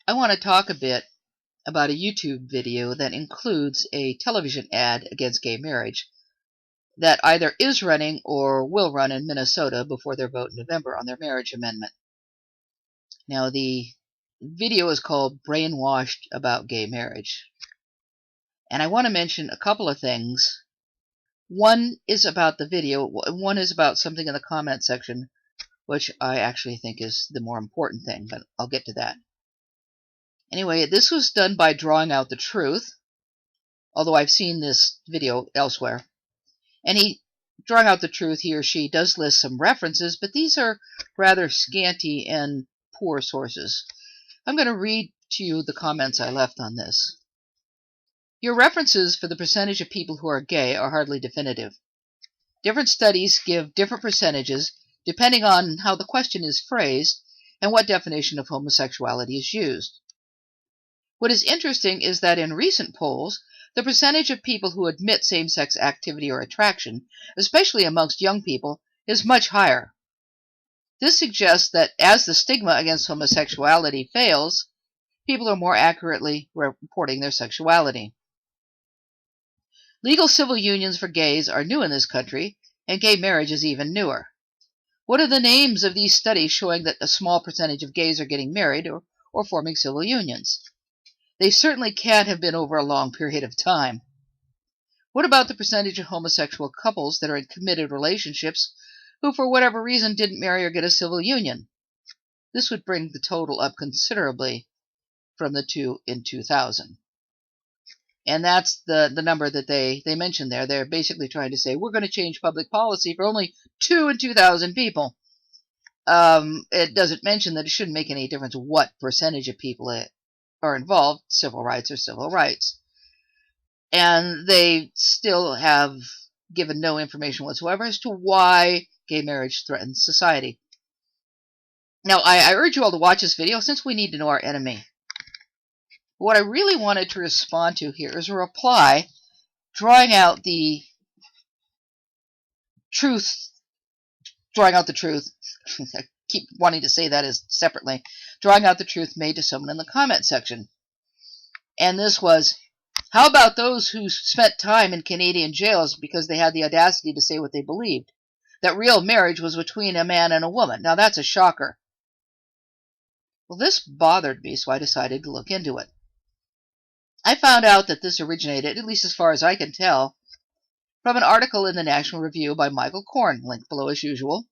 I want to talk a bit about a YouTube video that includes a television ad against gay marriage that either is running or will run in Minnesota before their vote in November on their marriage amendment. Now, the video is called Brainwashed about gay marriage. And I want to mention a couple of things. One is about the video, one is about something in the comment section, which I actually think is the more important thing, but I'll get to that. Anyway, this was done by Drawing Out the Truth, although I've seen this video elsewhere. And Drawing Out the Truth, he or she does list some references, but these are rather scanty and poor sources. I'm going to read to you the comments I left on this. Your references for the percentage of people who are gay are hardly definitive. Different studies give different percentages depending on how the question is phrased and what definition of homosexuality is used. What is interesting is that in recent polls, the percentage of people who admit same-sex activity or attraction, especially amongst young people, is much higher. This suggests that as the stigma against homosexuality fails, people are more accurately reporting their sexuality. Legal civil unions for gays are new in this country, and gay marriage is even newer. What are the names of these studies showing that a small percentage of gays are getting married or forming civil unions? They certainly can't have been over a long period of time. What about the percentage of homosexual couples that are in committed relationships who, for whatever reason, didn't marry or get a civil union? This would bring the total up considerably from the 2 in 2000. And that's the number that they mentioned there. They're basically trying to say, we're going to change public policy for only 2 in 2,000 people. It doesn't mention that it shouldn't make any difference what percentage of people are involved. Civil rights are civil rights. And they still have given no information whatsoever as to why gay marriage threatens society. Now, I urge you all to watch this video since we need to know our enemy. What I really wanted to respond to here is a reply drawing out the truth. I keep wanting to say that as separately. Drawing out the truth made to someone in the comment section. And this was, how about those who spent time in Canadian jails because they had the audacity to say what they believed? That real marriage was between a man and a woman. Now that's a shocker. Well, this bothered me, so I decided to look into it. I found out that this originated, at least as far as I can tell, from an article in the National Review by Michael Coren, linked below as usual.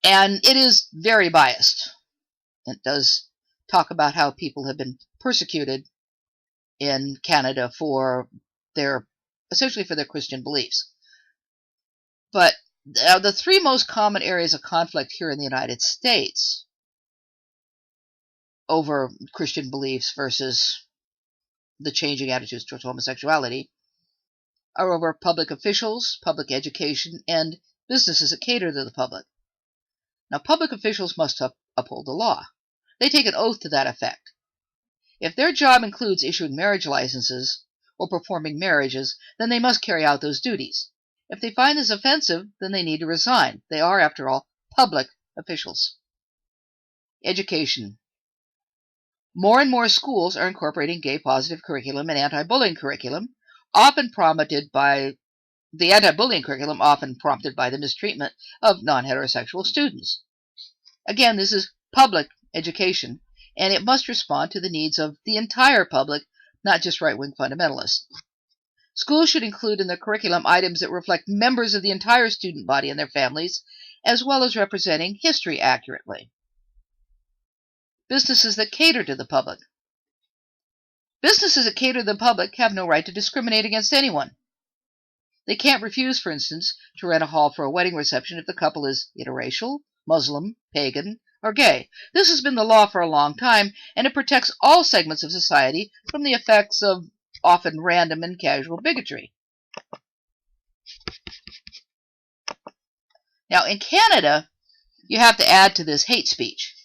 And it is very biased. It does talk about how people have been persecuted in Canada essentially for their Christian beliefs. But the 3 most common areas of conflict here in the United States over Christian beliefs versus the changing attitudes towards homosexuality are over public officials, public education, and businesses that cater to the public. Now, public officials must uphold the law. They take an oath to that effect. If their job includes issuing marriage licenses or performing marriages, then they must carry out those duties. If they find this offensive, then they need to resign. They are, after all, public officials. Education. More and more schools are incorporating gay-positive curriculum and anti-bullying curriculum, often prompted by the mistreatment of non-heterosexual students. Again, this is public education, and it must respond to the needs of the entire public, not just right-wing fundamentalists. Schools should include in their curriculum items that reflect members of the entire student body and their families, as well as representing history accurately. Businesses that cater to the public. Businesses that cater to the public have no right to discriminate against anyone. They can't refuse, for instance, to rent a hall for a wedding reception if the couple is interracial, Muslim, pagan, or gay. This has been the law for a long time, and it protects all segments of society from the effects of often random and casual bigotry. Now, in Canada, you have to add to this hate speech.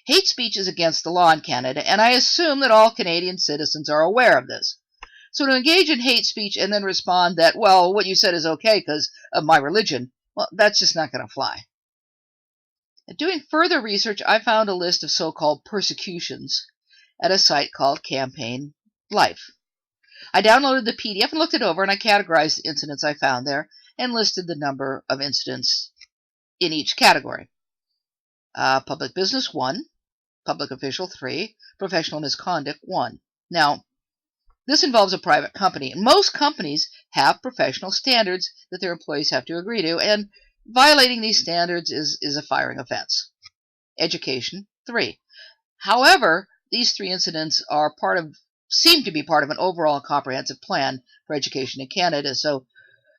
Hate speech is against the law in Canada, and I assume that all Canadian citizens are aware of this. So to engage in hate speech and then respond that, well, what you said is okay because of my religion, well, that's just not going to fly. Doing further research, I found a list of so-called persecutions at a site called Campaign Life. I downloaded the PDF and looked it over, and I categorized the incidents I found there and listed the number of incidents in each category. Public business, 1. Public official, 3. Professional misconduct, 1. Now, this involves a private company. Most companies have professional standards that their employees have to agree to, and violating these standards is a firing offense. Education, 3. However, these 3 incidents seem to be part of an overall comprehensive plan for education in Canada. So,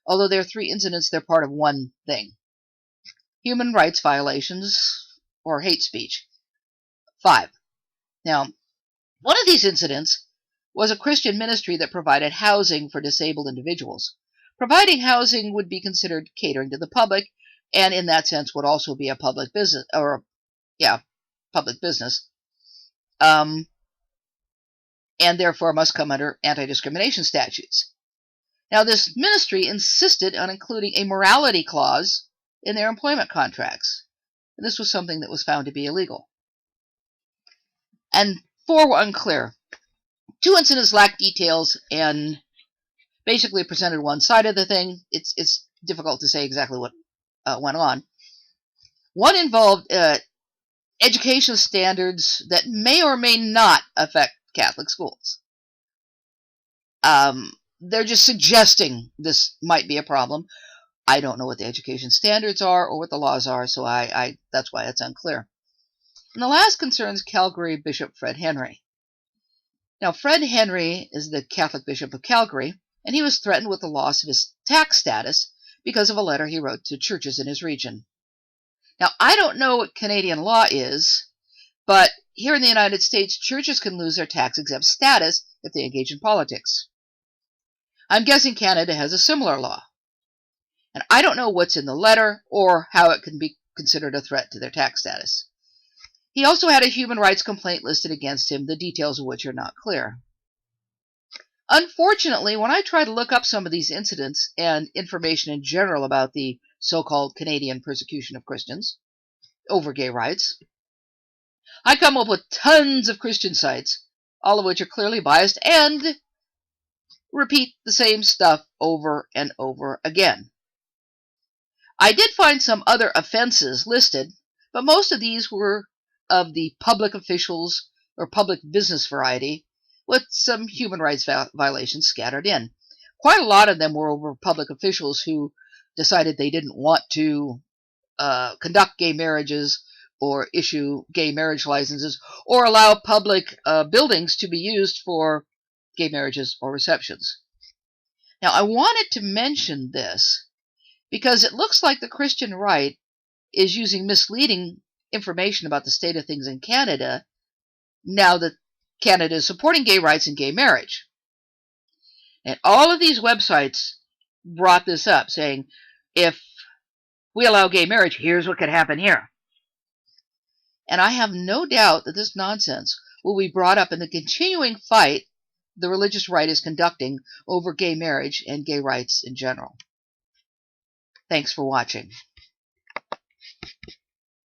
although there are 3 incidents, they're part of one thing. Human rights violations or hate speech, 5. Now, one of these incidents was a Christian ministry that provided housing for disabled individuals. Providing housing would be considered catering to the public, and in that sense would also be a public business, public business, and therefore must come under anti-discrimination statutes. Now, this ministry insisted on including a morality clause in their employment contracts, and this was something that was found to be illegal. And 4 were unclear. 2 incidents lacked details and basically presented one side of the thing. It's difficult to say exactly what went on. One involved educational standards that may or may not affect Catholic schools. They're just suggesting this might be a problem. I don't know what the education standards are or what the laws are, so that's why it's unclear. And the last concerns Calgary Bishop Fred Henry. Now, Fred Henry is the Catholic Bishop of Calgary, and he was threatened with the loss of his tax status because of a letter he wrote to churches in his region. Now, I don't know what Canadian law is, but here in the United States, churches can lose their tax-exempt status if they engage in politics. I'm guessing Canada has a similar law. And I don't know what's in the letter or how it can be considered a threat to their tax status. He also had a human rights complaint listed against him, the details of which are not clear. Unfortunately, when I try to look up some of these incidents and information in general about the so-called Canadian persecution of Christians over gay rights, I come up with tons of Christian sites, all of which are clearly biased and repeat the same stuff over and over again. I did find some other offenses listed, but most of these were of the public officials or public business variety, with some human rights violations scattered in. Quite a lot of them were over public officials who decided they didn't want to conduct gay marriages or issue gay marriage licenses or allow public buildings to be used for gay marriages or receptions. Now, I wanted to mention this because it looks like the Christian right is using misleading information about the state of things in Canada now that Canada is supporting gay rights and gay marriage. And all of these websites brought this up, saying, if we allow gay marriage, here's what could happen here. And I have no doubt that this nonsense will be brought up in the continuing fight the religious right is conducting over gay marriage and gay rights in general. Thanks for watching.